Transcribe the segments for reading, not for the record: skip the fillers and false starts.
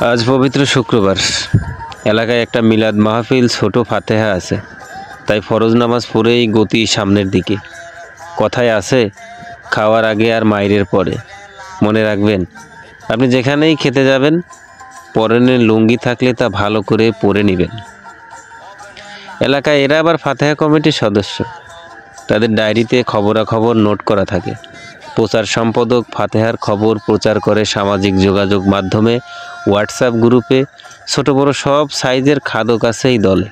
আজ পবিত্র শুক্রবার। এলাকায় একটা মিলাদ মাহফিল, ছোট ফাতেহা আছে, তাই ফরজ নামাজ পড়েই গতি সামনের দিকে। কথায় আছে, খাওয়ার আগে আর মাইরের পরে। মনে রাখবেন, আপনি যেখানেই খেতে যাবেন, পরনের লুঙ্গি থাকলে তা ভালো করে পরে নেবেন। এলাকায় এরা আবার ফাতেহা কমিটির সদস্য। তাদের ডায়েরিতে খবরাখবর নোট করা থাকে। প্রচার সম্পাদক ফাতেহার খবর প্রচার করে সামাজিক যোগাযোগ মাধ্যমে, হোয়াটসঅ্যাপ গ্রুপে। ছোট বড় সব সাইজের খাদক আছে এই দলে।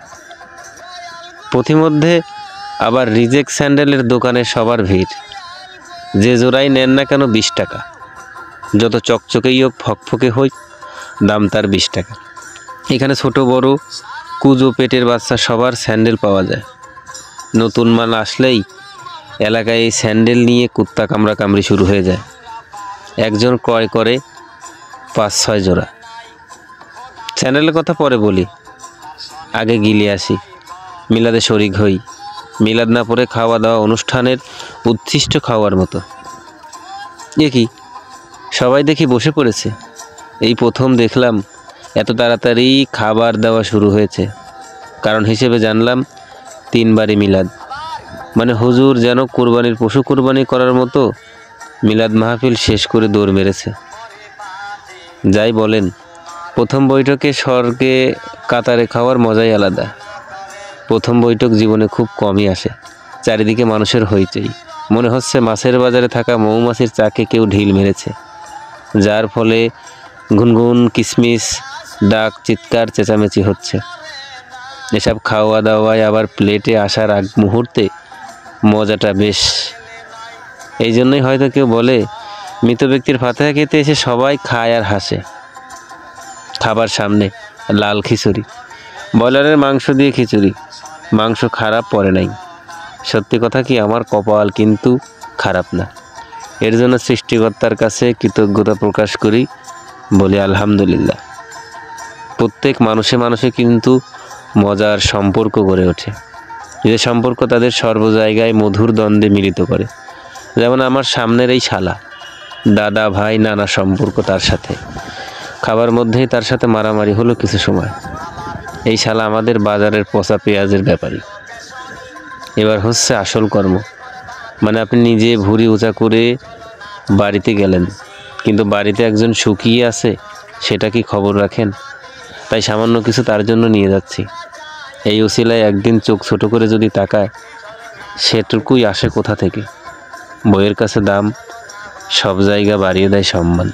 পথিমধ্যে আবার রিজেক্ট স্যান্ডেলের দোকানে সবার ভিড়। যে জোড়াই নেন না কেন 20 টাকা। যত চকচকেই হোক, ফকফকে হই, দাম তার 20 টাকা। এখানে ছোট বড়, কুজো পেটের বাচ্চা সবার স্যান্ডেল পাওয়া যায়। নতুন মাল আসলেই এলাকায় এই স্যান্ডেল নিয়ে কুত্তা কামড়াকামড়ি শুরু হয়ে যায়। একজন ক্রয় করে 5-6 জোড়া। স্যান্ডেলের কথা পরে বলি, আগে গিলে আসি, মিলাদে শরিক হই। মিলাদ না পড়ে খাওয়া দাওয়া অনুষ্ঠানের উচ্ছিষ্ট খাওয়ার মতো। এ কি, সবাই দেখি বসে পড়েছে। এই প্রথম দেখলাম এত তাড়াতাড়ি খাবার দেওয়া শুরু হয়েছে। কারণ হিসেবে জানলাম 3 বারই মিলাদ। মানে হুজুর যেন কুরবানির পশু কুরবানি করার মতো মিলাদ মাহফিল শেষ করে দৌড় মেরেছে। যাই বলেন, প্রথম বৈঠকে স্বর্গে কাতারে খাওয়ার মজাই আলাদা। প্রথম বৈঠক জীবনে খুব কমই আসে। চারিদিকে মানুষের হইচই। মনে হচ্ছে মাছের বাজারে থাকা মৌমাছির চাকে কেউ ঢিল মেরেছে, যার ফলে গুনগুন কিসমিস ডাক, চিৎকার, চেঁচামেচি হচ্ছে। এসব খাওয়া দাওয়ায় আবার প্লেটে আসার আগ মুহূর্তে মজাটা বেশ। এই জন্যই হয়তো কেউ বলে, মৃত ব্যক্তির ফাতেহা খেতে এসে সবাই খায় আর হাসে। খাবার সামনে, লাল খিচুড়ি, ব্রয়লারের মাংস দিয়ে খিচুড়ি। মাংস খারাপ পড়ে নাই। সত্যি কথা কি, আমার কপাল কিন্তু খারাপ না। এর জন্য সৃষ্টিকর্তার কাছে কৃতজ্ঞতা প্রকাশ করি, বলি আলহামদুলিল্লাহ। প্রত্যেক মানুষে মানুষে কিন্তু মজার সম্পর্ক গড়ে ওঠে। যে সম্পর্ক তাদের সর্ব জায়গায় মধুর দ্বন্দ্বে মিলিত করে। যেমন আমার সামনের এই শালা, দাদা ভাই নানা সম্পর্ক তার সাথে। খাবার মধ্যেই তার সাথে মারামারি হলো কিছু সময়। এই শালা আমাদের বাজারের পচা পেঁয়াজের ব্যাপারী। এবার হচ্ছে আসল কর্ম। মানে আপনি নিজে ভুঁড়ি উঁচা করে বাড়িতে গেলেন, কিন্তু বাড়িতে একজন শুকিয়ে আছে, সেটা কি খবর রাখেন? তাই সামান্য কিছু তার জন্য নিয়ে যাচ্ছি। এই উসিলায় একদিন চোখ ছোট করে যদি তাকায়, সেটুকুই আসে কোথা থেকে? বইয়ের কাছে দাম, সব জায়গা বাড়িয়ে দেয় সম্মান।